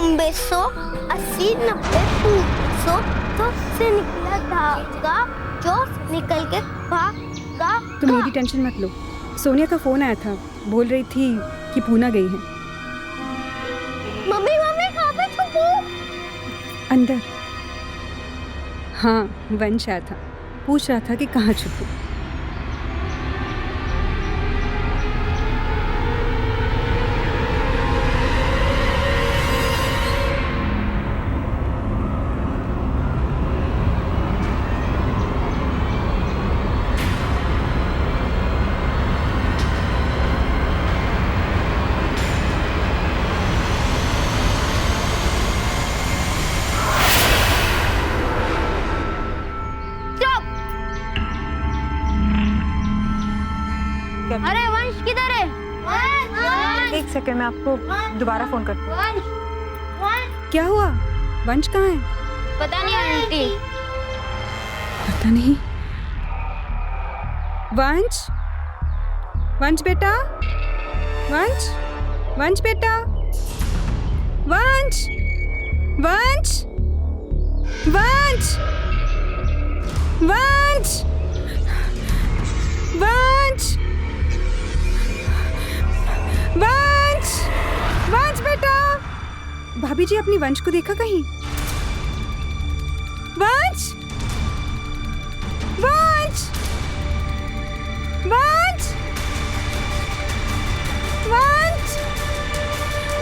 80, 90, 100 तो से निकला धागा जो निकल के भागा। तो मेरी टेंशन मत लो। सोनिया का फोन आया था, बोल रही थी कि पूना गई है। मम्मी मम्मी कहाँ पे छुपू? अंदर। हाँ, वंश आया था, पूछ रहा था कि कहाँ छुपू। अरे वंश किधर है? एक सेकंड में आपको दोबारा फोन करती हूँ। वंश क्या हुआ? वंश कहाँ है? पता नहीं आंटी। पता नहीं। वंश, वंश बेटा, वंश, वंश बेटा, वंश, वंश, वंश, वंश, वंश, वंश, वंश बेटा। भाभी जी, अपनी वंश को देखा कहीं? वंश, वंश, वंश, वंश,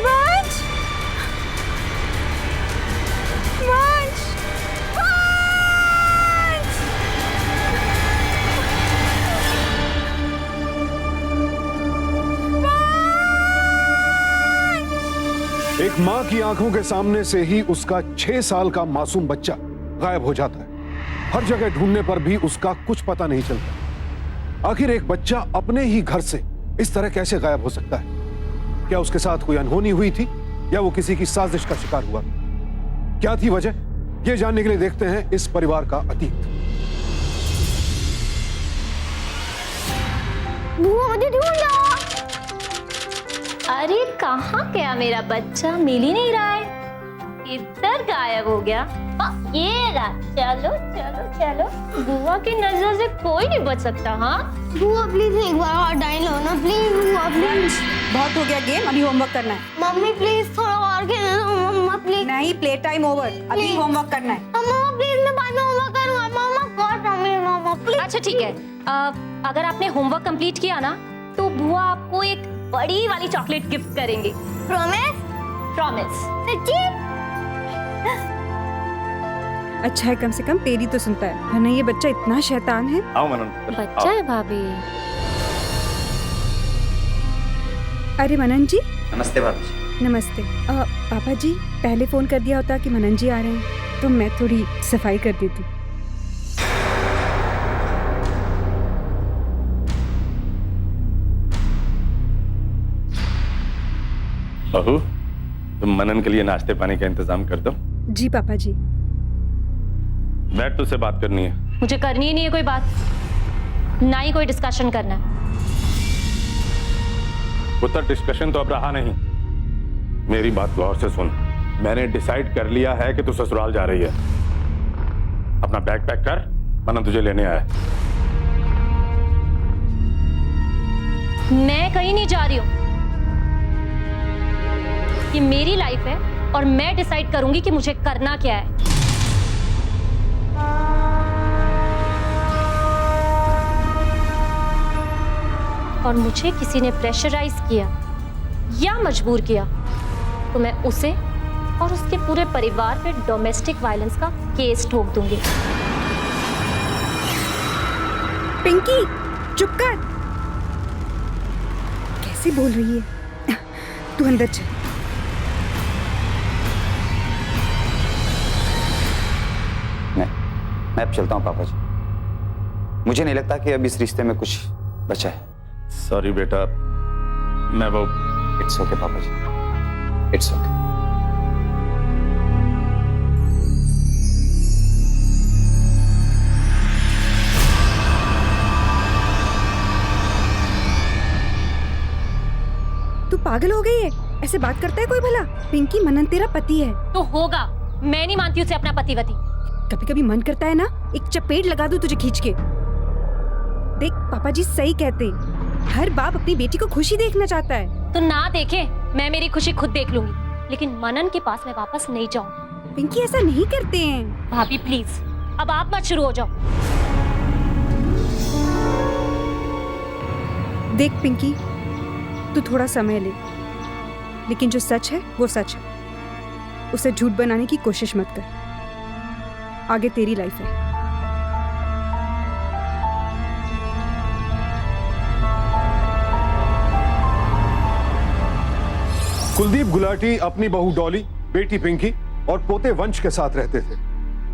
वंश, वंश, एक माँ की आंखों के सामने से ही उसका 6 साल का मासूम बच्चा गायब हो जाता है। हर जगह ढूंढने पर भी उसका कुछ पता नहीं चलता। आखिर एक बच्चा अपने ही घर से इस तरह कैसे गायब हो सकता है? क्या उसके साथ कोई अनहोनी हुई थी या वो किसी की साजिश का शिकार हुआ? क्या थी वजह? ये जानने के लिए देखते हैं इस परिवार का अतीत। बुआ मुझे ढूंढो। अरे कहाँ गया मेरा बच्चा? मिल ही नहीं रहा है, इधर गायब हो गया। ये रहा। चलो चलो चलो, बुआ की नजर से कोई नहीं बच सकता। हाँ बुआ प्लीज एक बार और डाइन लो ना प्लीज। बुआ प्लीज। बहुत हो गया गेम, अभी होमवर्क करना है। मम्मी प्लीज थोड़ा और खेलने दो। मम्मा प्लीज। नहीं, प्ले टाइम ओवर, अभी Please. होमवर्क करना है। मम्मा प्लीज मैं बाद में होमवर्क करूंगा। मम्मा गॉड मम्मी मम्मा प्लीज। अच्छा ठीक है। अगर आपने होमवर्क कंप्लीट किया ना तो बुआ आपको एक बड़ी वाली चॉकलेट गिफ्ट करेंगे। प्रॉमिस? प्रॉमिस। सच्ची? अच्छा है, कम से कम तेरी तो सुनता है, वरना ये बच्चा इतना शैतान है। आओ मनन। बच्चा है भाभी। अरे मनन जी। नमस्ते भाभी जी। नमस्ते। पापा जी, पहले फोन कर दिया होता कि मनन जी आ रहे हैं तो मैं थोड़ी सफाई कर देती। बहू, तुम मनन के लिए नाश्ते पानी का इंतजाम कर दो। जी पापा जी। बैठ, तुझसे बात करनी है। मुझे करनी ही नहीं है कोई बात, ना ही कोई डिस्कशन करना है। पुत्र, डिस्कशन तो अब रहा नहीं। मेरी बात गौर से सुन। मैंने डिसाइड कर लिया है कि तू ससुराल जा रही है। अपना बैग पैक कर, मनन तुझे लेने आया। मैं कहीं नहीं जा रही हूँ। ये मेरी लाइफ है और मैं डिसाइड करूंगी कि मुझे करना क्या है। और मुझे किसी ने प्रेशराइज किया या मजबूर किया तो मैं उसे और उसके पूरे परिवार पे डोमेस्टिक वायलेंस का केस ठोक दूंगी। पिंकी, चुप कर। कैसे बोल रही है? तू अंदर चल। मैं अब चलता हूँ पापा जी। मुझे नहीं लगता कि अब इस रिश्ते में कुछ बचा है। सॉरी बेटा, मैं वो। इट्स ओके पापा जी, इट्स ओके। तू पागल हो गई है? ऐसे बात करता है कोई भला? पिंकी, मनन तेरा पति है। तो होगा, मैं नहीं मानती उसे अपना पतिवती। कभी कभी मन करता है ना, एक चपेट लगा दूं तुझे खींच के। देख, पापा जी सही कहते हैं, हर बाप अपनी बेटी को खुशी देखना चाहता है। तो ना देखे, मैं मेरी खुशी खुद देख लूंगी, लेकिन मनन के पास मैं वापस नहीं जाऊँ। पिंकी, ऐसा नहीं करते हैं। भाभी प्लीज, अब आप मत शुरू हो जाओ। देख पिंकी, तू थोड़ा समय ले, लेकिन जो सच है वो सच है। उसे झूठ बनाने की कोशिश मत कर। आगे तेरी लाइफ है। कुलदीप गुलाटी अपनी बहू डॉली, बेटी पिंकी और पोते वंश के साथ रहते थे।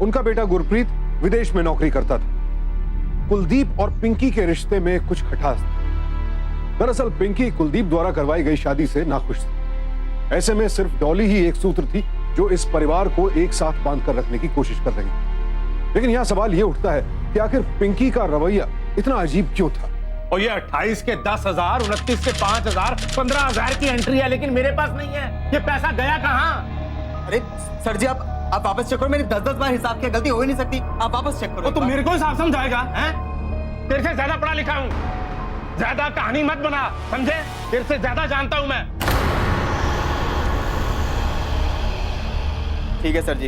उनका बेटा गुरप्रीत विदेश में नौकरी करता था। कुलदीप और पिंकी के रिश्ते में कुछ खटास थी। दरअसल पिंकी कुलदीप द्वारा करवाई गई शादी से नाखुश थी। ऐसे में सिर्फ डॉली ही एक सूत्र थी जो इस परिवार को एक साथ बांधकर रखने की कोशिश कर रही थी। लेकिन यहां सवाल यह उठता है कि आखिर पिंकी का रवैया इतना अजीब क्यों था? और ये 28 के 10,000, 29 के 5,000, 15,000 की एंट्री है, लेकिन मेरे पास नहीं है। ये पैसा गया कहाँ? अरे सर जी, आप वापस चेक करो। मेरी 10-10 बार हिसाब की गलती हो ही नहीं सकती। आप वापस चेक करो। तो मेरे को हिसाब समझाएगा? हैं? तेरे से ज्यादा पढ़ा लिखा हूँ, ज्यादा कहानी मत बना, समझे? तेरे से ज्यादा जानता हूँ मैं। ठीक है सर जी,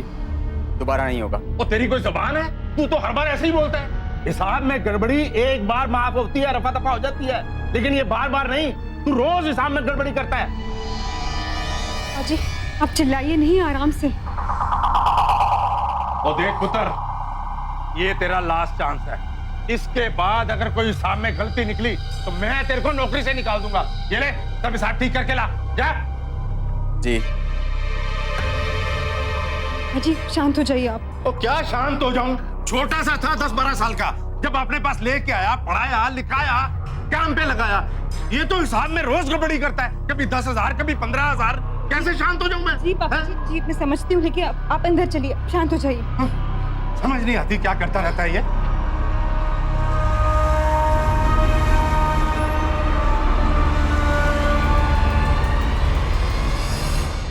दोबारा नहीं होगा। और तेरी कोई जुबान है? तू तो हर बार ऐसे ही बोलता है। हिसाब में गड़बड़ी एक बार माफ होती है, रफा दफा हो जाती है, लेकिन ये बार बार नहीं। तू रोज हिसाब में गड़बड़ी करता है। अजी, आप चिल्लाइए नहीं, आराम से। और देख पुत्र, ये तेरा लास्ट चांस है। इसके बाद अगर कोई हिसाब में गलती निकली तो मैं तेरे को नौकरी से निकाल दूंगा। ये ले, सब हिसाब ठीक करके ला, जा। जी। अजी, शांत हो जाइए आप। तो क्या शांत हो जाऊं? छोटा सा था, 10-12 साल का, जब अपने पास लेके आया, पढ़ाया, लिखाया, काम पे लगाया। ये तो हिसाब में रोज गड़बड़ी करता है, कभी 10,000, कभी 15,000। कैसे शांत हो जाऊं मैं? जी पापा जी, मैं समझती हूँ, लेकिन आप अंदर चलिए, शांत हो जाइए। समझ नहीं आती क्या करता रहता है ये।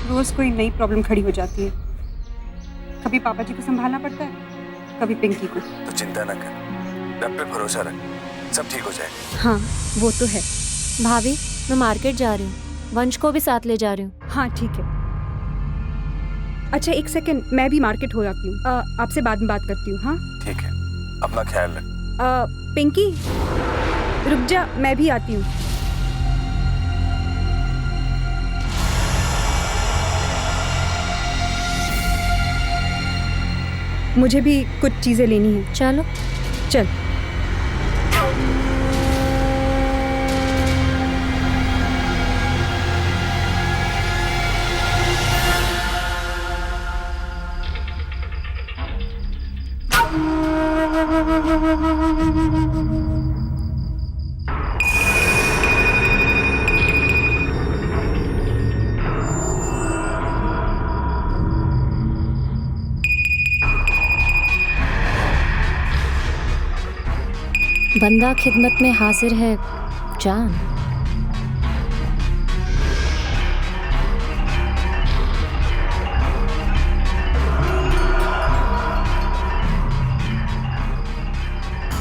रोज कोई नई प्रॉब्लम खड़ी हो जाती है। कभी पापा जी को संभालना पड़ता है, कभी पिंकी को। तो चिंता न कर, रब पे भरोसा रख, सब ठीक हो जाएगा। हाँ, वो तो है। भाभी, मैं मार्केट जा रही हूँ, वंश को भी साथ ले जा रही हूँ। हाँ ठीक है। अच्छा, एक सेकंड, मैं भी मार्केट हो जाती हूँ। आपसे बाद में बात करती हूँ। हाँ ठीक है, अपना ख्याल रख। पिंकी, रुक जा, मैं भी आती हूँ। मुझे भी कुछ चीजें लेनी है। चलो। चल। बंदा खिदमत में हाजिर है जान।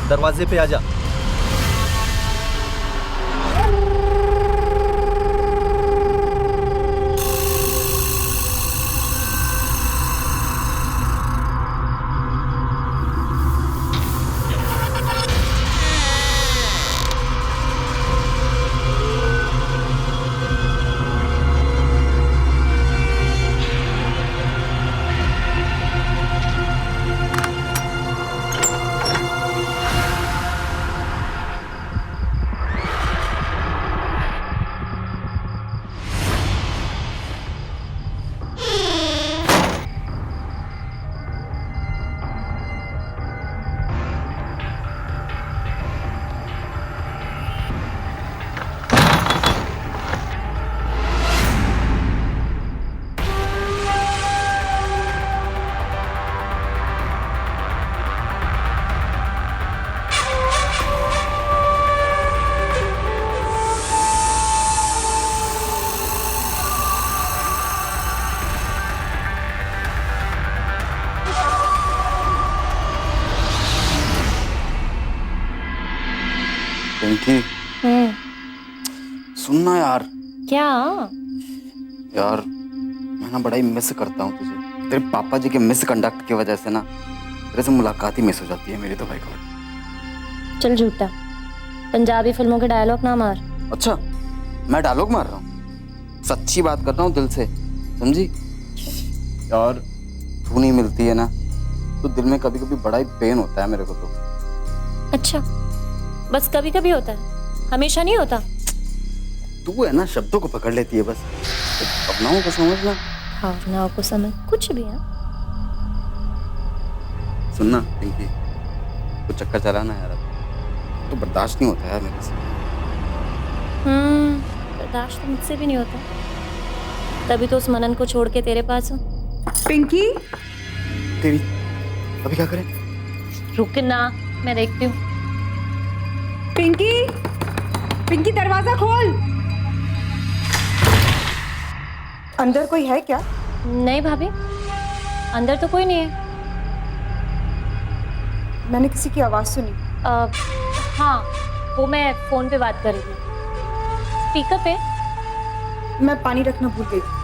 दरवाजे पे आजा। पिंकी सुनना यार। क्या? यार मैं ना बड़ा ही मिस करता हूँ तुझे। तेरे पापा जी के मिसकंडक्ट की वजह से ना तेरे से मुलाकात ही मिस हो जाती है मेरी तो भाई गॉड। चल झूठा, पंजाबी फिल्मों के डायलॉग ना मार। अच्छा मैं डायलॉग मार रहा हूँ, सच्ची बात कर रहा हूँ दिल से, समझी? यार तू नहीं मिलती है ना तो दिल में कभी कभी बड़ा ही पेन होता है मेरे को तो। अच्छा, बस कभी कभी होता है, हमेशा नहीं होता। तू है ना शब्दों को पकड़ लेती है बस, भावनाओं को समझना। भावनाओं को समझ कुछ भी है। सुनना पिंकी, कुछ चक्कर चलाना यार, अब तो बर्दाश्त नहीं होता यार मेरे से। बर्दाश्त तो मुझसे भी नहीं होता, तभी तो उस मनन को छोड़ के तेरे पास हूँ। पिंकी, तेरी अभी क्या करें? रुकना, मैं देखती हूँ। पिंकी, पिंकी दरवाजा खोल। अंदर कोई है क्या? नहीं भाभी, अंदर तो कोई नहीं है। मैंने किसी की आवाज सुनी। हाँ, वो मैं फोन पे बात कर रही थी, स्पीकर पे। मैं पानी रखना भूल गई थी।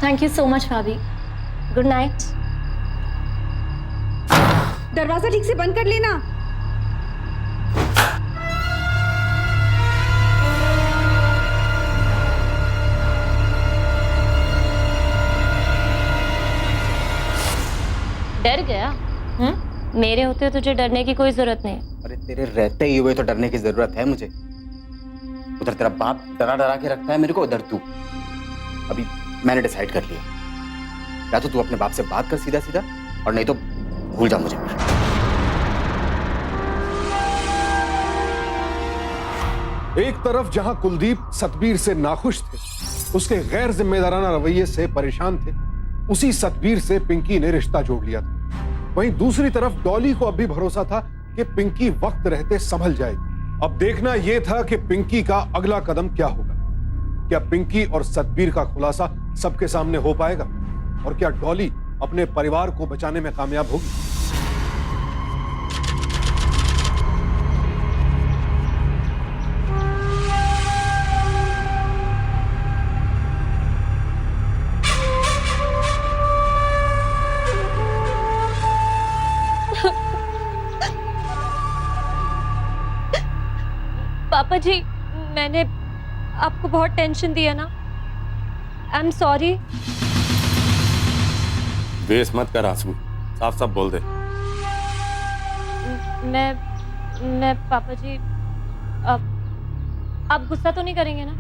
थैंक यू सो मच भाभी, गुड नाइट। दरवाजा ठीक से बंद कर लेना। डर गया? मेरे होते तुझे डरने की कोई जरूरत नहीं। अरे तेरे रहते ही हुए तो डरने की जरूरत है मुझे। उधर तेरा बाप डरा डरा के रखता है मेरे को, उधर तू। अभी मैंने डिसाइड कर लिया, या तो तू अपने बाप से बात कर सीधा सीधा, और नहीं तो भूल जा मुझे। एक तरफ जहां कुलदीप सतबीर से नाखुश थे, उसके गैर जिम्मेदाराना रवैये से परेशान थे, उसी सतबीर से पिंकी ने रिश्ता जोड़ लिया था। वहीं दूसरी तरफ डॉली को अब भी भरोसा था कि पिंकी वक्त रहते संभल जाएगी। अब देखना यह था कि पिंकी का अगला कदम क्या होगा। क्या पिंकी और सतबीर का खुलासा सबके सामने हो पाएगा, और क्या डॉली अपने परिवार को बचाने में कामयाब होगी? पापा जी, मैंने आपको बहुत टेंशन दिया ना, आई एम सॉरी। बेस मत कर आंसू, साफ साफ बोल दे। मैं पापा जी, आप गुस्सा तो नहीं करेंगे ना?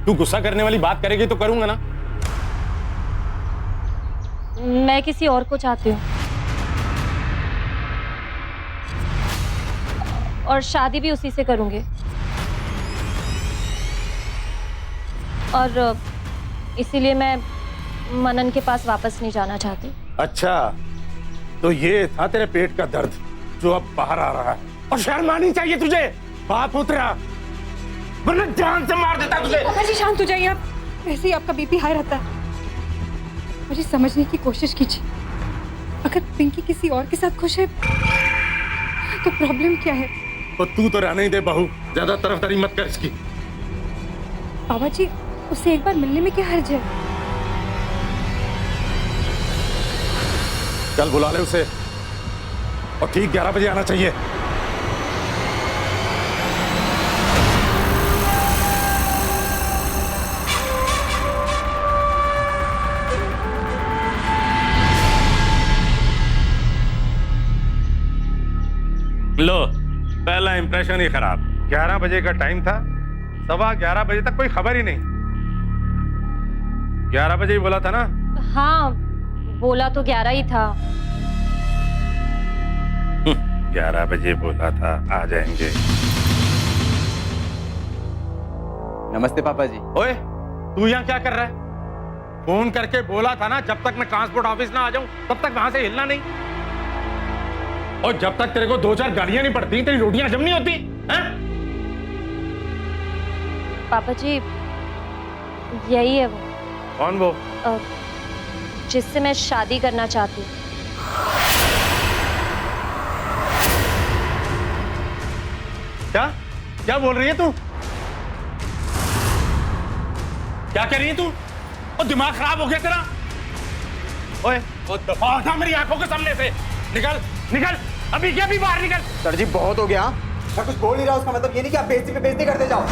तू गुस्सा करने वाली बात करेगी तो करूंगा ना। मैं किसी और को चाहती हूँ, और शादी भी उसी से करूंगी, और इसीलिए मैं मनन के पास वापस नहीं जाना चाहती। अच्छा, तो ये था तेरे पेट का दर्द जो अब बाहर आ रहा है, और शर्म आनी चाहिए तुझे। बाप उतरा, वरना जान से मार देता तुझे। पापा जी शांत हो जाइए आप, वैसे ही आपका बीपी हाई रहता है। मुझे समझने की कोशिश कीजिए, अगर पिंकी किसी और के साथ खुश है तो प्रॉब्लम क्या है? तो तू तो रहने ही दे बहू, ज्यादा तरफदारी मत कर इसकी। बाबा जी, उससे एक बार मिलने में क्या हर्ज है? चल बुला ले उसे, और ठीक 11 बजे आना चाहिए। लो, पहला इंप्रेशन ही खराब। 11 बजे का टाइम था, 11:15 बजे तक कोई खबर ही नहीं। 11 बजे ही बोला था ना? हाँ, बोला तो 11 ही था। 11 बजे बोला था आ जाएंगे। नमस्ते पापा जी। ओए, तू यहाँ क्या कर रहा है? फोन करके बोला था ना, जब तक मैं ट्रांसपोर्ट ऑफिस ना आ जाऊं तब तक वहां से हिलना नहीं। और जब तक तेरे को 2-4 गालियां नहीं पड़ती, तेरी रोटियां हजम नहीं होती हैं? पापा जी, यही है वो। कौन वो? जिससे मैं शादी करना चाहती हूँ। क्या क्या बोल रही है तू? क्या कह रही है तू? और दिमाग खराब हो गया तेरा? ओए, दफा हो जा मेरी आंखों के सामने से। निकल निकल, अभी क्या, अभी बाहर निकल। सर जी बहुत हो गया। मैं कुछ बोल नहीं रहा, उसका मतलब ये नहीं कि आप बेइज्जती पे बेइज्जती करते जाओ।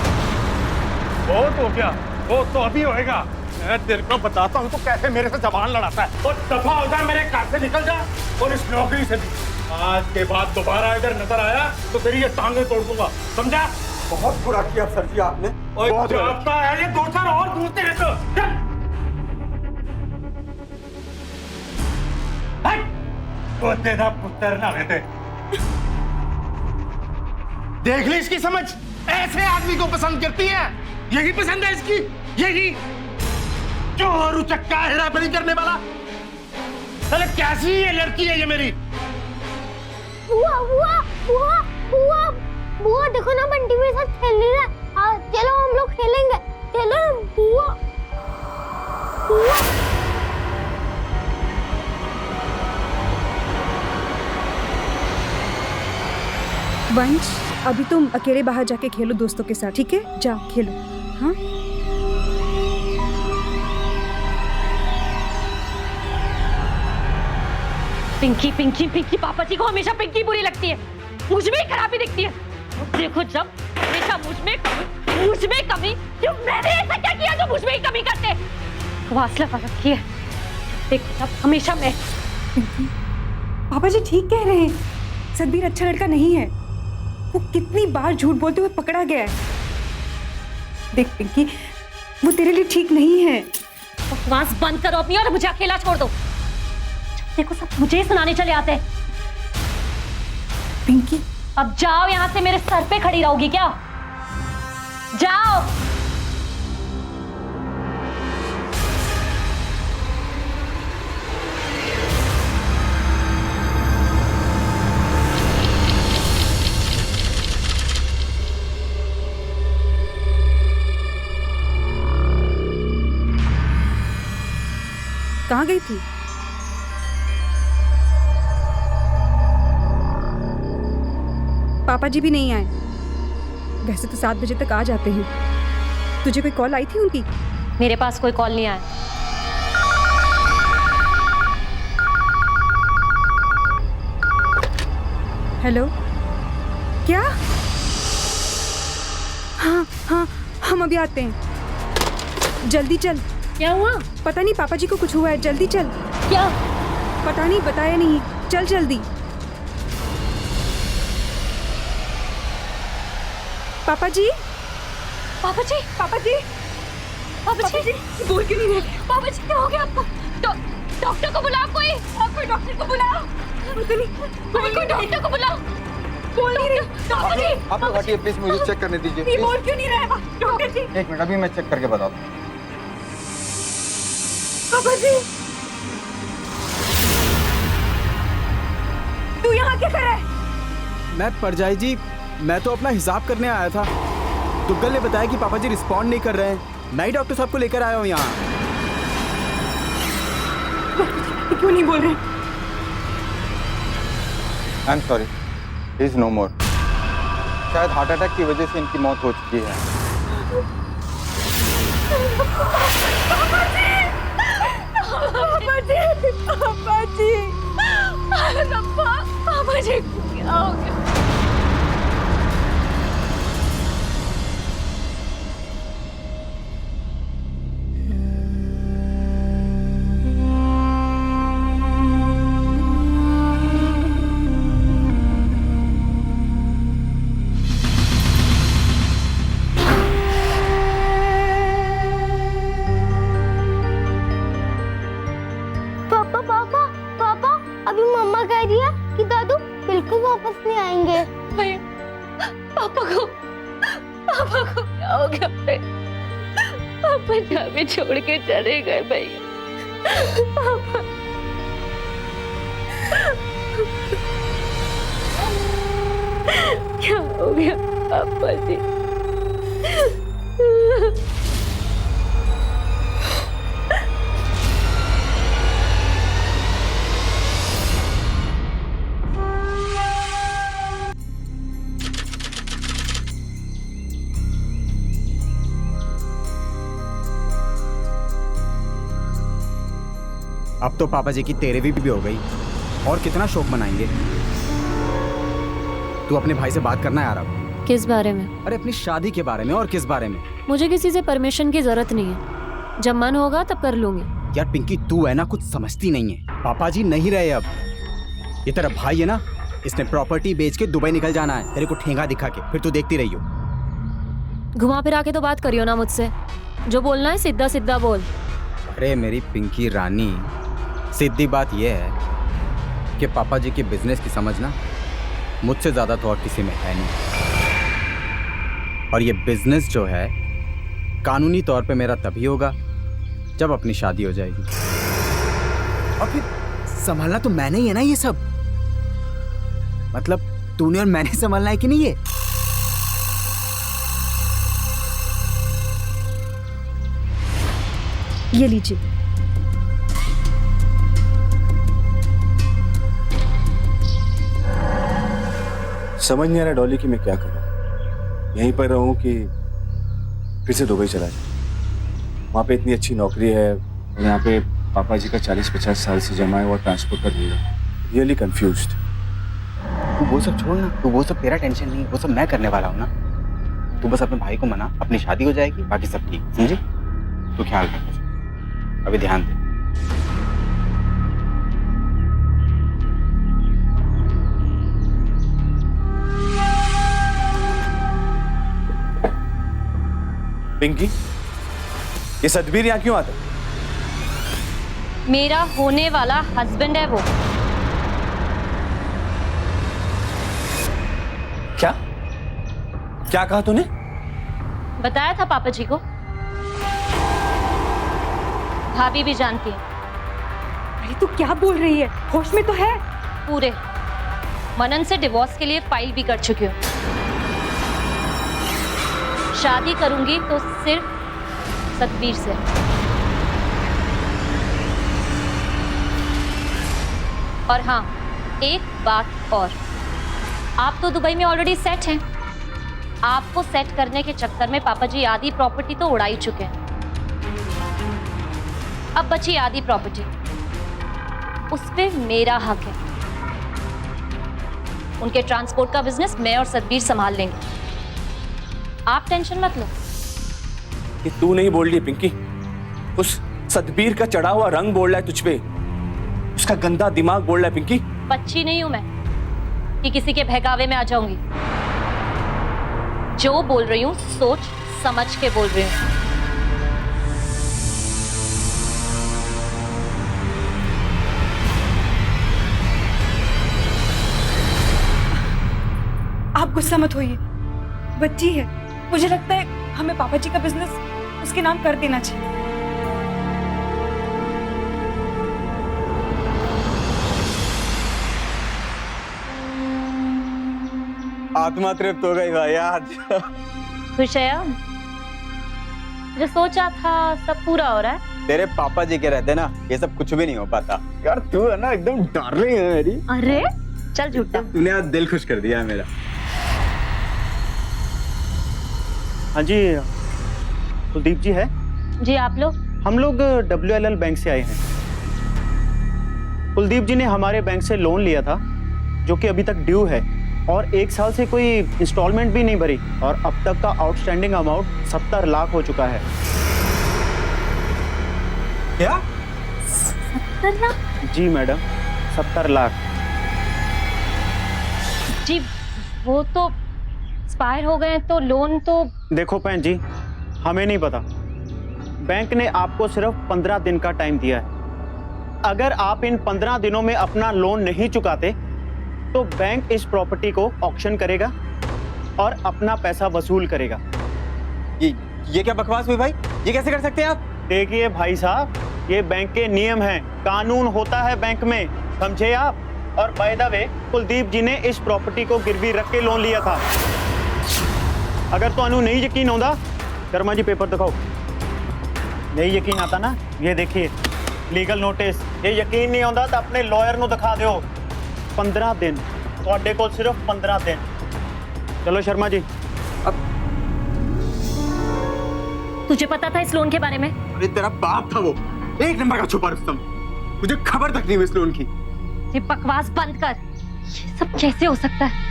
बहुत हो गया, वो तो अभी होएगा। मैं तेरे को बताता हूँ तो कैसे मेरे से जबान लड़ाता है। और दफा हो जा, मेरे घर से निकल जा, और इस नौकरी से भी। आज के बाद दोबारा अगर नजर आया तो तेरी ये टांगे तोड़ दूंगा, समझा? बहुत बुरा किया सर जी आपने। बहुत आता है ये, 2-4 और दूसरे हैं तो चल। हट! वो तेरा पुत्र ना रहते। देख ली इसकी समझ, ऐसे आदमी को पसंद करती है। यही पसंद है इसकी, यही चोर उचक्का हेराफेरी करने वाला। अरे कैसी ये लड़की है ये मेरी? बुआ बुआ बुआ बुआ बुआ, देखो ना बंटी मेरे साथ खेल रहा है। चलो हम लोग खेलेंगे, चलो बुआ बुआ। वंश, अभी तुम अकेले बाहर जाके खेलो दोस्तों के साथ, ठीक है? जाओ खेलो। हाँ, पिंकी पिंकी पिंकी, पापा जी को हमेशा पिंकी बुरी लगती है, मुझ में ही खराबी दिखती है। और देखो जब हमेशा मुझ में कमी, जो मैंने ऐसा क्या किया जो मुझ में ही कमी करते? वासला कर रखी है। देखो जब हमेशा मैं। पापा जी ठीक कह रहे हैं, सदबीर अच्छा लड़का नहीं है। वो कितनी बार झूठ बोलते हुए पकड़ा गया है। देख पिंकी, वो तेरे लिए ठीक नहीं है। बकवास बंद करो अपनी और मुझे अकेला छोड़ दो। देखो सब मुझे ही सुनाने चले आते हैं। पिंकी, अब जाओ यहाँ से, मेरे सर पे खड़ी रहोगी क्या? जाओ। कहाँ गई थी? पापा जी भी नहीं आए। वैसे तो 7 बजे तक आ जाते हैं। तुझे कोई कॉल आई थी उनकी? मेरे पास कोई कॉल नहीं आया। हेलो, क्या? हाँ हाँ, हम अभी आते हैं। जल्दी चल। क्या हुआ? पता नहीं, पापा जी को कुछ हुआ है, जल्दी चल। क्या? पता नहीं, बताया नहीं, चल जल्दी। पापा जी, पापा जी, पापा जी, पापा जी, बोल क्यों नहीं रहे? पापा जी क्या हो गया आपको? डॉक्टर को बुलाओ, कोई डॉक्टर को बुलाओ। कोई डॉक्टर को बुलाओ। बोल नहीं रहे। पापा जी, आप लोग हटिए प्लीज, मुझे चेक करने दीजिए। ये बोल क्यों नहीं रहा डॉक्टर जी? एक मिनट, अभी मैं चेक करके बताता हूँ। पापा जी, तू यहाँ क्या कर रहा है? मैं परजाई जी, मैं तो अपना हिसाब करने आया था। दुग्गल ने बताया कि पापा जी रिस्पॉन्ड नहीं कर रहे हैं। मैं ही डॉक्टर साहब को लेकर आया हूँ यहाँ। क्यों नहीं बोल रहे? I am sorry, is no more. शायद हार्ट अटैक की वजह से इनकी मौत हो चुकी है। पापा जी, पापा जी, पापा जी क्या हो गया? अभी मम्मा कह रही है कि दादू बिल्कुल वापस नहीं आएंगे। भैया, पापा को क्या हो गया? पापा हमें छोड़ के चले गए भैया। पापा क्या हो गया पापा जी? अब तो पापा जी की 13वीं भी हो गई, और कितना शौक मनाएंगे। तू अपने भाई से बात करना यार अब। किस बारे में? अरे अपनी शादी के बारे में। और किस बारे में? मुझे किसी से परमिशन की जरूरत नहीं है, जब मन होगा तब कर लूंगी। यार पिंकी, तू है ना कुछ समझती नहीं है। पापा जी नहीं रहे अब। ये तेरा भाई है ना, इसने प्रॉपर्टी बेच के दुबई निकल जाना है, तेरे को ठेंगा दिखा के, फिर तू देखती रही हो। घुमा फिरा के तो बात करियो ना मुझसे, जो बोलना है सीधा सीधा बोल। अरे मेरी पिंकी रानी, सीधी बात यह है कि पापा जी की बिजनेस की समझ ना मुझसे ज्यादा तो और किसी में है नहीं। और ये बिजनेस जो है कानूनी तौर पे मेरा तभी होगा जब अपनी शादी हो जाएगी। और फिर संभालना तो मैंने ही है ना ये सब। मतलब तूने और मैंने संभालना है कि नहीं? ये लीजिए। समझ नहीं आ रहा डॉली कि मैं क्या करूं। यहीं पर रहूं कि फिर से दुबई चला जाऊं। वहां पे इतनी अच्छी नौकरी है और यहाँ पे पापा जी का 40-50 साल से जमा हुआ ट्रांसपोर्ट का ढेर है। Really confused. तू वो सब छोड़ ना, तू वो सब तेरा टेंशन नहीं, वो सब मैं करने वाला हूँ ना। तू बस अपने भाई को मना, अपनी शादी हो जाएगी, बाकी सब ठीक, समझी? तू ख्याल रख, अभी ध्यान दे। पिंकी, ये सतबीर यहाँ क्यों आता? मेरा होने वाला हस्बैंड है वो। क्या क्या कहा तूने? बताया था पापा जी को, भाभी भी जानती है। अरे तू क्या बोल रही है? होश में तो है? पूरे मनन से डिवोर्स के लिए फाइल भी कर चुकी हूँ। शादी करूंगी तो सिर्फ सतबीर से। और हाँ, एक बात और, आप तो दुबई में ऑलरेडी सेट हैं। आपको सेट करने के चक्कर में पापा जी आधी प्रॉपर्टी तो उड़ा ही चुके हैं। अब बची आधी प्रॉपर्टी, उस पे मेरा हक है। उनके ट्रांसपोर्ट का बिजनेस मैं और सतबीर संभाल लेंगे, आप टेंशन मत लो। ये तू नहीं बोल रही पिंकी, उस सतबीर का चढ़ा हुआ रंग बोल रहा है तुझ पे, उसका गंदा दिमाग बोल रहा है पिंकी। बच्ची नहीं हूं मैं कि किसी के बहकावे में आ जाऊंगी। जो बोल रही हूं सोच समझ के बोल रही हूं। आप गुस्सा मत होइए, बच्ची है। मुझे लगता है हमें पापा जी का बिजनेस उसके नाम कर देना चाहिए। आत्मा तृप्त हो गई भाई आज। खुश है अब? जो सोचा था सब पूरा हो रहा है। तेरे पापा जी के रहते ना ये सब कुछ भी नहीं हो पाता। यार तू है ना एकदम डार्लिंग है मेरी। अरे चल झूठा, तूने आज दिल खुश कर दिया है मेरा। हाँ जी, कुलदीप जी है? जी आप लोग? हम लोग WLL बैंक से आए हैं। कुलदीप जी ने हमारे बैंक से लोन लिया था जो कि अभी तक ड्यू है और 1 साल से कोई इंस्टॉलमेंट भी नहीं भरी और अब तक का आउटस्टैंडिंग अमाउंट 70 लाख हो चुका है। क्या? 70 लाख? जी मैडम, 70 लाख। जी वो तो एक्सपायर हो गए तो लोन तो। देखो बहन जी, हमें नहीं पता। बैंक ने आपको सिर्फ 15 दिन का टाइम दिया है। अगर आप इन 15 दिनों में अपना लोन नहीं चुकाते तो बैंक इस प्रॉपर्टी को ऑक्शन करेगा और अपना पैसा वसूल करेगा। ये क्या बकवास हुई भाई? ये कैसे कर सकते हैं आप? देखिए भाई साहब, ये बैंक के नियम हैं, कानून होता है बैंक में, समझे आप? और बाय द वे, कुलदीप जी ने इस प्रॉपर्टी को गिरवी रख के लोन लिया था। अगर तो अनु नहीं यकीन होता, शर्मा जी पेपर दिखाओ। नहीं यकीन आता ना, ये देखिए लीगल नोटिस। ये यकीन नहीं होता तो अपने लॉयर को दिखा दो। 15 दिन, ਤੁਹਾਡੇ ਕੋਲ सिर्फ 15 दिन। चलो शर्मा जी। अब तुझे पता था इस लोन के बारे में? अरे तेरा बाप था वो, 1 नंबर का छुपा रुस्तम। मुझे खबर तक नहीं हुई इस लोन की। ये बकवास बंद कर। ये सब कैसे हो सकता है?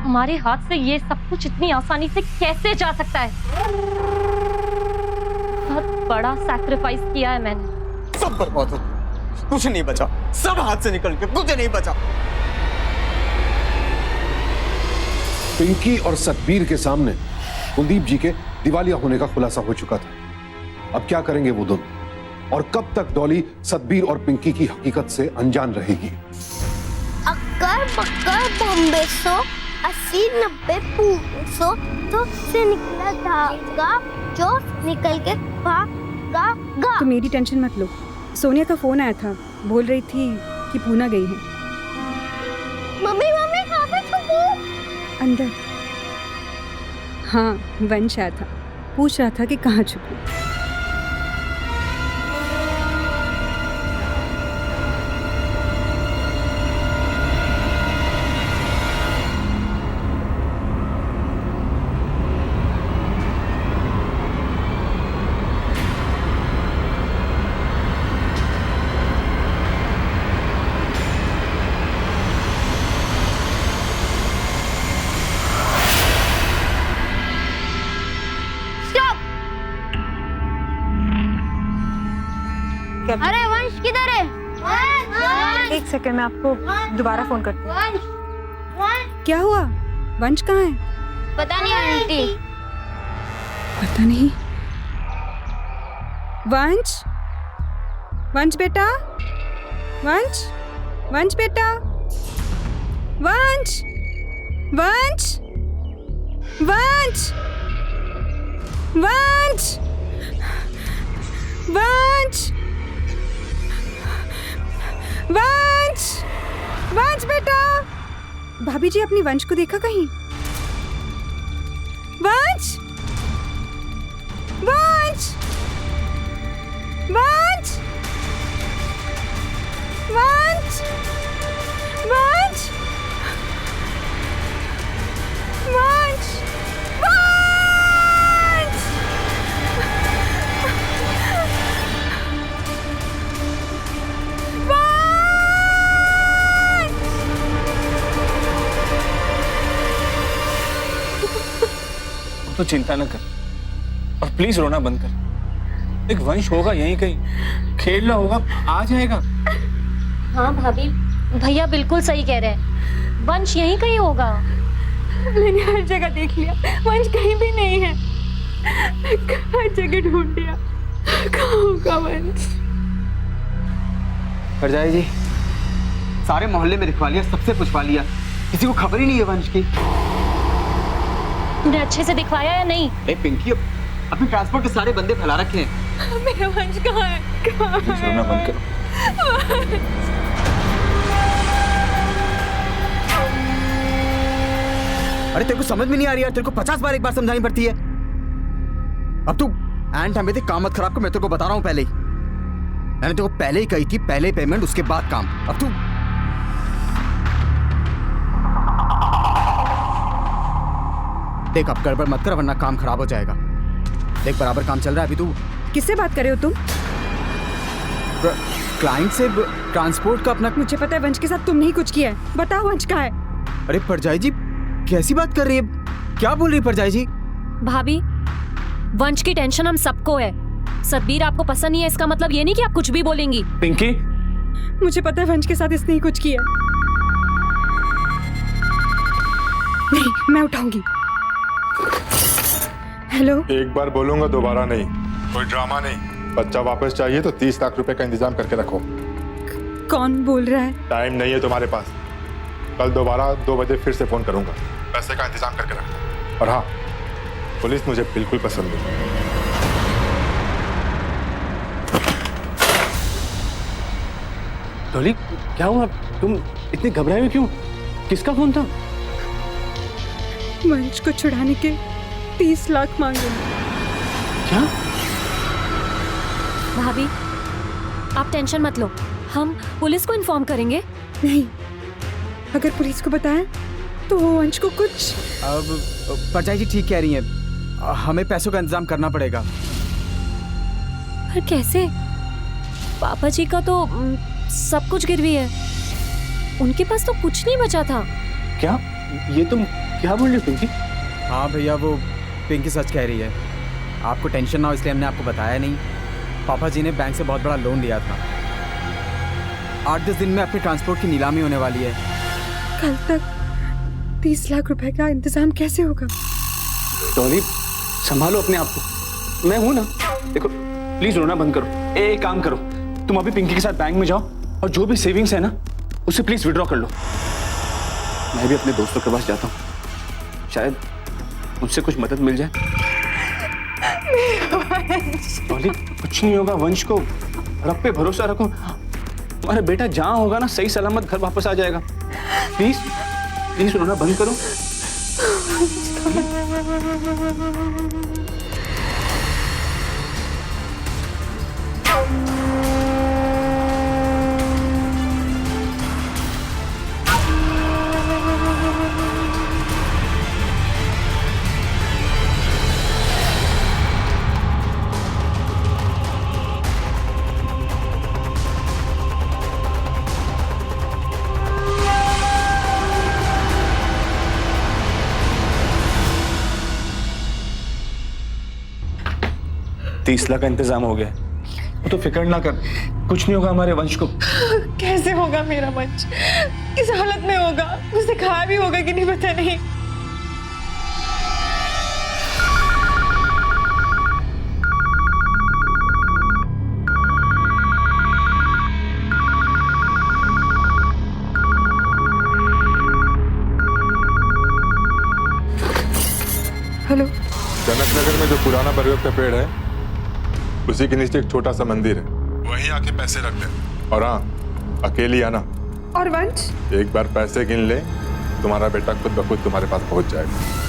हमारे हाथ से ये सब कुछ इतनी आसानी से कैसे जा सकता है? बहुत बड़ा सैक्रिफाइस किया है मैंने। सब बर्बाद हो, कुछ नहीं बचा, सब हाथ से निकल के, कुछ नहीं बचा। पिंकी और सतबीर के सामने कुलदीप जी के दिवालिया होने का खुलासा हो चुका था। अब क्या करेंगे वो दोनों, और कब तक डॉली सतबीर और पिंकी की हकीकत से अनजान रहेगी? अक्कर बक्कर बॉम्बे 80 90 100 तो से निकला धागा जो निकल के भागा। तो मेरी टेंशन मत लो। सोनिया का फोन आया था, बोल रही थी कि पूना गई है। मम्मी मम्मी कहाँ पे छुपू? अंदर। हाँ, वंश आया था, पूछ रहा था कि कहाँ छुपू। अरे वंश किधर है? एक सेकंड, मैं आपको दोबारा फोन करती हूँ। क्या हुआ? वंश कहाँ है? पता नहीं आंटी। पता नहीं। वंश, वंश बेटा, वंश, वंश बेटा, वंश, वंश, वंश, वंश, वंश, वंश, वंश बेटा। भाभी जी, अपनी वंश को देखा कहीं? वंश, वंश, वंश, वंश, वंश, वंश, तो चिंता न कर और प्लीज रोना बंद कर। एक वंश होगा यहीं कहीं, खेल रहा होगा, आ जाएगा। हाँ भाभी, भैया बिल्कुल सही कह रहे हैं। वंश यहीं कहीं होगा। मैंने हर जगह देख लिया, वंश कहीं भी नहीं है। हर जगह ढूंढ लिया, कहाँ होगा वंश? परजाई जी, सारे मोहल्ले में दिखवा लिया, सबसे पूछवा लिया, किसी को खबर ही नहीं है वंश की। तुमने अच्छे से दिखवाया या नहीं? पिंकी, अपने ट्रांसपोर्ट के सारे बंदे फैला रखे हैं। मेरा वंश कहाँ है? कहाँ है? रोना बंद करो। अरे तेरे को समझ में नहीं आ रही यार, तेरे को 50 बार एक बार समझानी पड़ती है। अब तू एंड हमें काम मत खराब कर, मैं तेरे को बता रहा हूँ पहले ही। मैंने तेरे को पहले ही कही थी, पहले पेमेंट उसके बाद काम। अब तू देख, अब गड़बड़ मत कर वरना काम खराब हो जाएगा। देख, बराबर काम चल रहा है अभी। तू किससे बात कर रहे हो तुम? क्लाइंट से ट्रांसपोर्ट का अपना। मुझे पता है वंश के साथ तुमने ही कुछ किया है। बताओ वंश कहाँ है? अरे परजाई जी, कैसी बात कर रही है? क्या बोल रही है परजाई जी? भाभी, वंश की टेंशन हम सबको है। सतबीर आपको पसंद नहीं है, इसका मतलब ये नहीं कि आप कुछ भी बोलेंगी। पिंकी, मुझे पता है वंश के साथ इसने ही कुछ किया। नहीं, मैं उठाऊंगी। हेलो। एक बार बोलूंगा, दोबारा नहीं। कोई ड्रामा नहीं। बच्चा वापस चाहिए तो 30 लाख रुपए का इंतजाम करके रखो। कौन बोल रहा है? टाइम नहीं है तुम्हारे पास। कल दोबारा 2 बजे फिर से फोन करूंगा। पैसे का इंतजाम करके रखो। और हाँ, पुलिस मुझे बिल्कुल पसंद है। डॉली, क्या हुआ? तुम इतनी घबराए हुए क्यों? किसका फोन था? वंश को छुड़ाने के 30 लाख मांगे। क्या? भाभी, आप टेंशन मत लो, हम पुलिस को इन्फॉर्म करेंगे। नहीं, अगर पुलिस को बताया तो वो वंश को कुछ। अब परजाई जी ठीक कह रही हैं, हमें पैसों का इंतजाम करना पड़ेगा। पर कैसे? पापा जी का तो सब कुछ गिरवी है। उनके पास तो कुछ नहीं बचा था। क्या? ये तुम क्या बोल रही हो पिंकी? हाँ भैया, वो पिंकी सच कह रही है। आपको टेंशन ना हो इसलिए हमने आपको बताया नहीं। पापा जी ने बैंक से बहुत बड़ा लोन लिया था। 8-10 दिन में अपने ट्रांसपोर्ट की नीलामी होने वाली है। कल तक 30 लाख रुपए का इंतजाम कैसे होगा? डॉली, संभालो अपने आप को, मैं हूं ना। देखो प्लीज रोना बंद करो। एक काम करो, तुम अभी पिंकी के साथ बैंक में जाओ और जो भी सेविंग्स है ना उसे प्लीज विड्रॉ कर लो। मैं भी अपने दोस्तों के पास जाता हूँ, शायद उनसे कुछ मदद मिल जाए। डॉली, कुछ नहीं होगा। वंश को रब पे भरोसा रखो। तुम्हारा बेटा जहां होगा ना सही सलामत घर वापस आ जाएगा। प्लीज प्लीज रोना बंद करो। $30 लाख का इंतजाम हो गया। वो तो फिक्र ना कर, कुछ नहीं होगा हमारे वंश को। कैसे होगा मेरा वंश? किस हालत में होगा? उसे खाया भी होगा कि नहीं पता नहीं। हेलो, जनक नगर में जो पुराना बरगद का पेड़ है उसी के नीचे एक छोटा सा मंदिर है, वहीं आके पैसे रख ले। और हाँ, अकेली आना। और वंश? एक बार पैसे गिन ले, तुम्हारा बेटा खुद ब खुद तुम्हारे पास पहुंच जाएगा।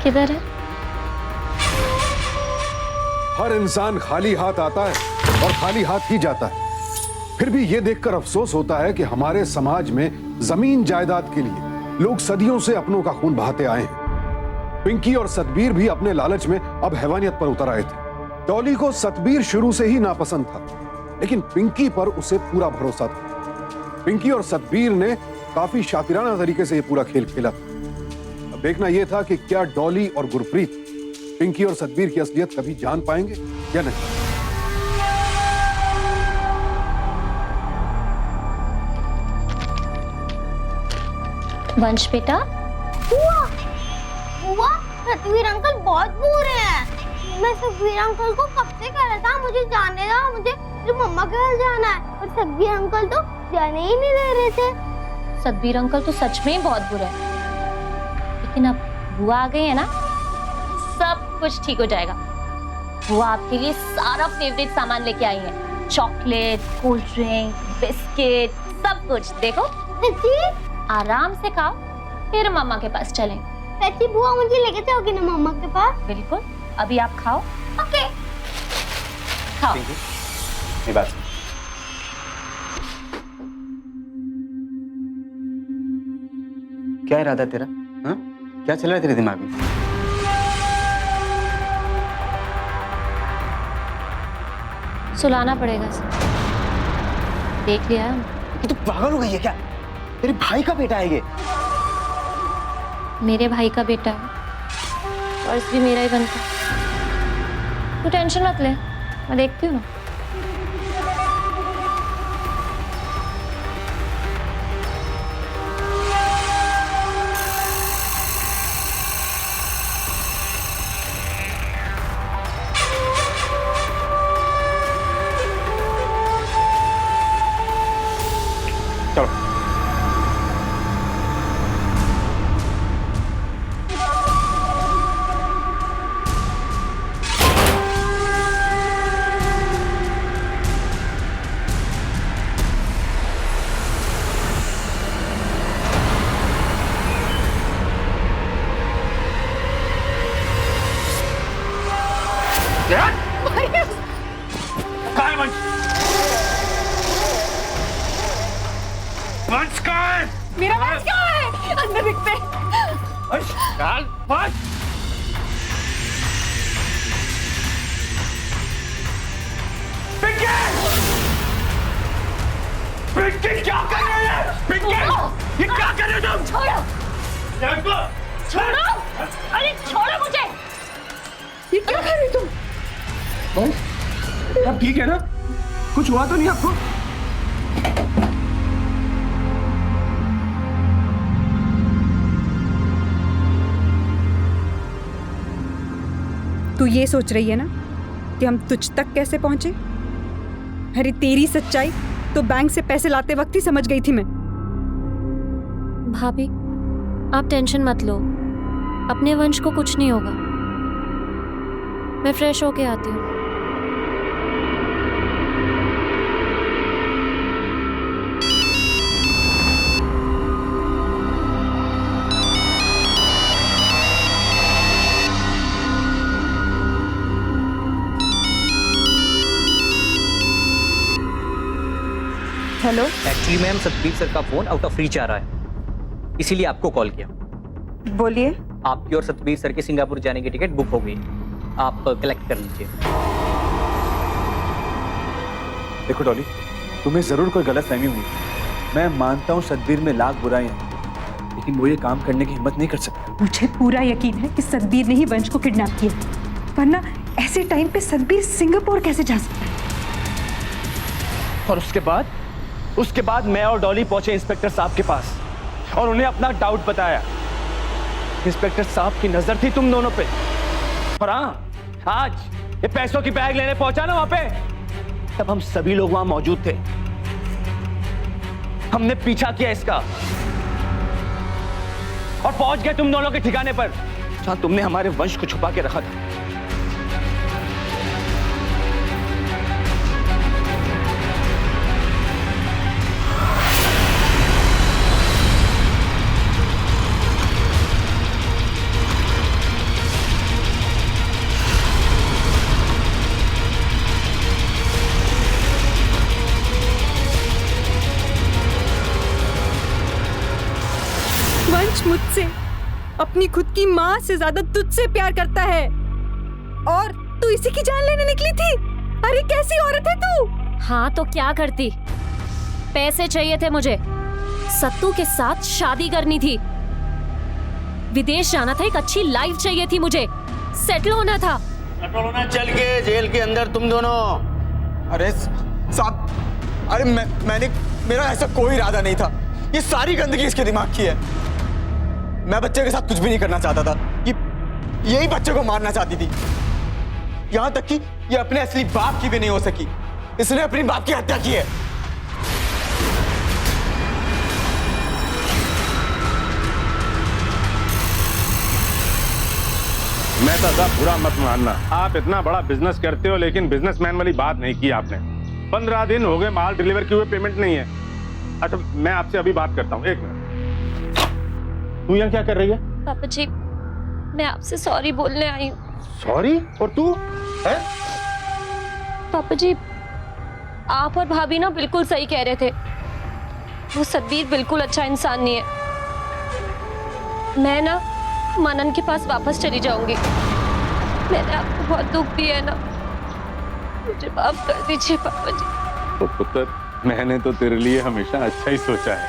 किधर है? हर इंसान खाली हाथ आता है और खाली हाथ ही जाता है। फिर भी यह देखकर अफसोस होता है कि हमारे समाज में जमीन जायदाद के लिए लोग सदियों से अपनों का खून बहाते आए हैं। पिंकी और सतबीर भी अपने लालच में अब हैवानियत पर उतर आए थे। डॉली को सतबीर शुरू से ही नापसंद था, लेकिन पिंकी पर उसे पूरा भरोसा था। पिंकी और सतबीर ने काफी शातिराना तरीके से यह पूरा खेल खेला। अब देखना यह था कि क्या डॉली और गुरप्रीत पिंकी और सतबीर की असलियत कभी जान पाएंगे या नहीं। वंश बेटा, बुआ, सतबीर अंकल बहुत बुरे हैं। मैं सतबीर अंकल को कब से कह रहा था मुझे जाने दो, मुझे मम्मा के घर जाना है, और सतबीर अंकल तो जाने ही नहीं दे रहे थे। सतबीर अंकल तो सच में ही बहुत बुरे हैं। लेकिन अब बुआ आ गई है ना, सब कुछ ठीक हो जाएगा। बुआ आपके लिए सारा फेवरेट सामान लेके आई है, चॉकलेट, कोल्ड ड्रिंक, बिस्किट, सब कुछ। देखो सच्ची? आराम से खाओ, फिर मम्मा के पास चलेंगे। सच्ची बुआ मुझे लेके जाओगी ना मम्मा के पास? बिल्कुल, अभी आप खाओ। ओके। खाओ। ये बात सुन। क्या इरादा तेरा? हाँ? क्या चल रहा है तेरे दिमाग में? सुलाना पड़ेगा सर, देख लिया है। ये तो पागल हो गई है क्या? तेरे भाई का बेटा है ये। मेरे भाई का बेटा है, पर्स भी मेरा ही बनता है। तू टेंशन मत ले, मैं देखती हूँ ना। वंश कहाँ है? मेरा वंश कहाँ है? अंदर दिखते। वंश, चल, वंश। पिंकी! पिंकी क्या कर रही है? पिंकी! ये क्या कर रहे हो तुम? छोड़ो, देखो, छोड़ो, अरे छोड़ो मुझे। ये क्या कर रही तुम? वंश, आप ठीक है ना? कुछ हुआ तो नहीं आपको? तू ये सोच रही है ना कि हम तुझ तक कैसे पहुंचे? अरे तेरी सच्चाई तो बैंक से पैसे लाते वक्त ही समझ गई थी मैं। भाभी, आप टेंशन मत लो, अपने वंश को कुछ नहीं होगा। मैं फ्रेश होके आती हूँ। Hello, actually ma'am Satbir sir का फोन आउट ऑफ रीच आ रहा है, इसीलिए आपको कॉल किया। बोलिए। आपकी और सतबीर सर के सिंगापुर जाने की टिकट बुक हो गई, आप कलेक्ट कर लीजिए। देखो डॉली, तुम्हें जरूर कोई गलतफहमी हुई। मैं मानता हूँ सतबीर में लाख बुराइयां हैं, लेकिन वो ये काम करने की हिम्मत नहीं कर सकता। मुझे पूरा यकीन है कि सतबीर ने ही वंश को किडनैप किया, वरना ऐसे टाइम पे सतबीर सिंगापुर कैसे जा सकता है? और उसके बाद मैं और डॉली पहुंचे इंस्पेक्टर साहब के पास और उन्हें अपना डाउट बताया। इंस्पेक्टर साहब की नजर थी तुम दोनों पे। और हाँ, आज ये पैसों की बैग लेने पहुंचा ना वहां पे, तब हम सभी लोग वहां मौजूद थे। हमने पीछा किया इसका और पहुंच गए तुम दोनों के ठिकाने पर, जहां तुमने हमारे वंश को छुपा के रखा था। वंश मुझसे, अपनी खुद की माँ से ज्यादा तुझसे प्यार करता है, और तू इसी की जान लेने निकली थी? अरे कैसी औरत है तू? हाँ तो क्या करती, पैसे चाहिए थे मुझे, सत्तू के साथ शादी करनी थी, विदेश जाना था, एक अच्छी लाइफ चाहिए थी मुझे, सेटल होना था। सेटल होना चल के जेल के अंदर तुम दोनों। अरे साहब, अरे मेरा ऐसा कोई इरादा नहीं था। ये सारी गंदगी इसके दिमाग की है। मैं बच्चे के साथ कुछ भी नहीं करना चाहता था। यही बच्चे को मारना चाहती थी। यहां तक कि ये अपने असली बाप की भी नहीं हो सकी। इसने अपनी बाप की हत्या की है। मैं तो साहब बुरा मत मानना, आप इतना बड़ा बिजनेस करते हो लेकिन बिजनेसमैन वाली बात नहीं की आपने। 15 दिन हो गए माल डिलीवर किए हुए, पेमेंट नहीं है। अच्छा मैं आपसे अभी बात करता हूँ, 1 मिनट। तू यहाँ क्या कर रही है? पापा जी मैं आपसे सॉरी बोलने आई हूँ। सॉरी? और तू है? पापा जी आप और भाभी ना बिल्कुल सही कह रहे थे, वो सतबीर बिल्कुल अच्छा इंसान नहीं है। मैं ना मनन के पास वापस चली जाऊंगी। मैंने आपको बहुत दुख दिया है ना, मुझे माफ कर दीजिए पापा जी। तो पुत्र मैंने तो तेरे लिए हमेशा अच्छा ही सोचा है।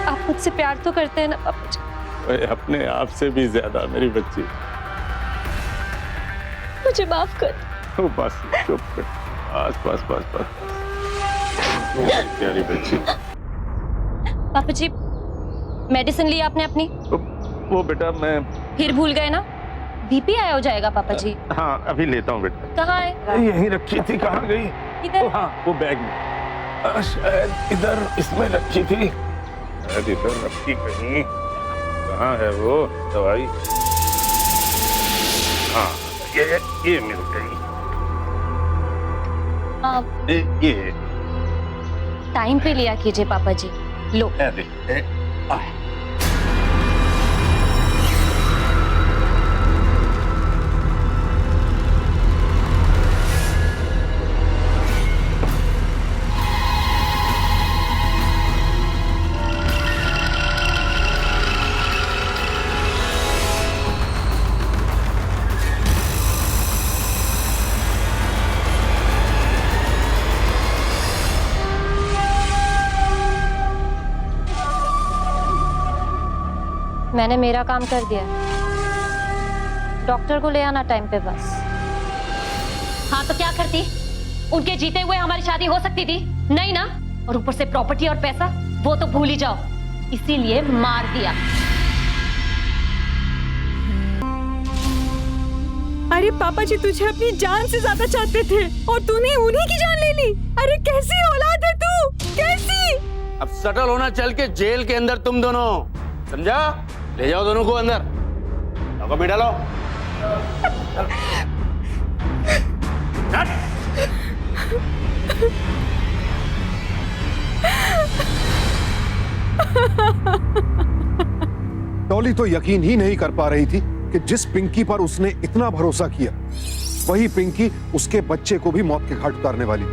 आप मुझसे प्यार तो करते हैं ना पापा जी? ओए, अपने आप से भी ज्यादा मेरी बच्ची। मुझे माफ कर। ओ बस चुप कर, बस बस बस बस प्यारी बच्ची। पापा जी मेडिसिन ली आपने अपनी? वो बेटा मैं फिर भूल गए ना? बीपी आया हो जाएगा पापा जी। हाँ अभी लेता हूँ बेटा। कहाँ है? यहीं रखी थी, कहाँ गई? इधर। हाँ वो बैग में, शायद इधर इसमें रखी थी, शायद इधर रखी कहीं। कहाँ है वो दवाई? हाँ ये मिल गई। ये टाइम पे लिया कीजिए पापा जी। लो मैंने मेरा काम कर दिया। डॉक्टर को ले आना टाइम पे बस। हाँ तो क्या करती? उनके जीते हुए हमारी शादी हो सकती थी? नहीं ना। और ऊपर से प्रॉपर्टी और पैसा वो तो भूल ही जाओ, इसीलिए मार दिया। अरे पापा जी तुझे अपनी जान से ज्यादा चाहते थे और तूने उन्हीं की जान ले ली। अरे कैसी औलाद है तू, कैसी? अब सटल होना चल के जेल के अंदर तुम दोनों, समझा? ले जाओ दोनों को अंदर, लॉकअप में डालो। डॉली तो यकीन ही नहीं कर पा रही थी कि जिस पिंकी पर उसने इतना भरोसा किया, वही पिंकी उसके बच्चे को भी मौत के घाट उतारने वाली।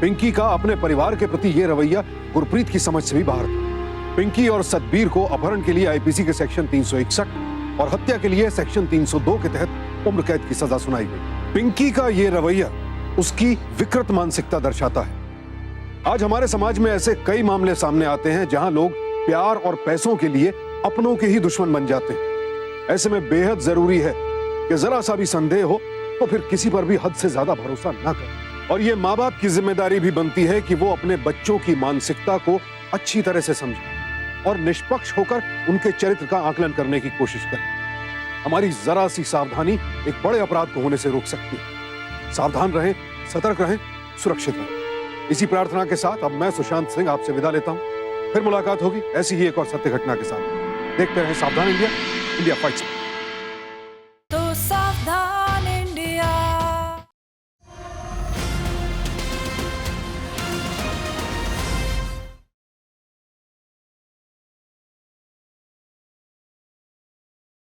पिंकी का अपने परिवार के प्रति यह रवैया गुरप्रीत की समझ से भी बाहर था। पिंकी और सतबीर को अपहरण के लिए आईपीसी के सेक्शन 361 और हत्या के लिए सेक्शन 302 के तहत उम्र कैद की सजा सुनाई गई। पिंकी का यह रवैया उसकी विकृत मानसिकता दर्शाता है। आज हमारे समाज में ऐसे कई मामले सामने आते हैं जहां लोग प्यार और पैसों के लिए अपनों के ही दुश्मन बन जाते हैं। ऐसे में बेहद जरूरी है कि जरा सा भी संदेह हो तो फिर किसी पर भी हद से ज्यादा भरोसा ना करें। और ये माँ बाप की जिम्मेदारी भी बनती है कि वो अपने बच्चों की मानसिकता को अच्छी तरह से समझें और निष्पक्ष होकर उनके चरित्र का आकलन करने की कोशिश करें। हमारी जरा सी सावधानी एक बड़े अपराध को होने से रोक सकती है। सावधान रहें, सतर्क रहें, सुरक्षित रहें। इसी प्रार्थना के साथ अब मैं सुशांत सिंह आपसे विदा लेता हूं। फिर मुलाकात होगी ऐसी ही एक और सत्य घटना के साथ। देखते रहें सावधान इंडिया, इंडिया फाइट्स।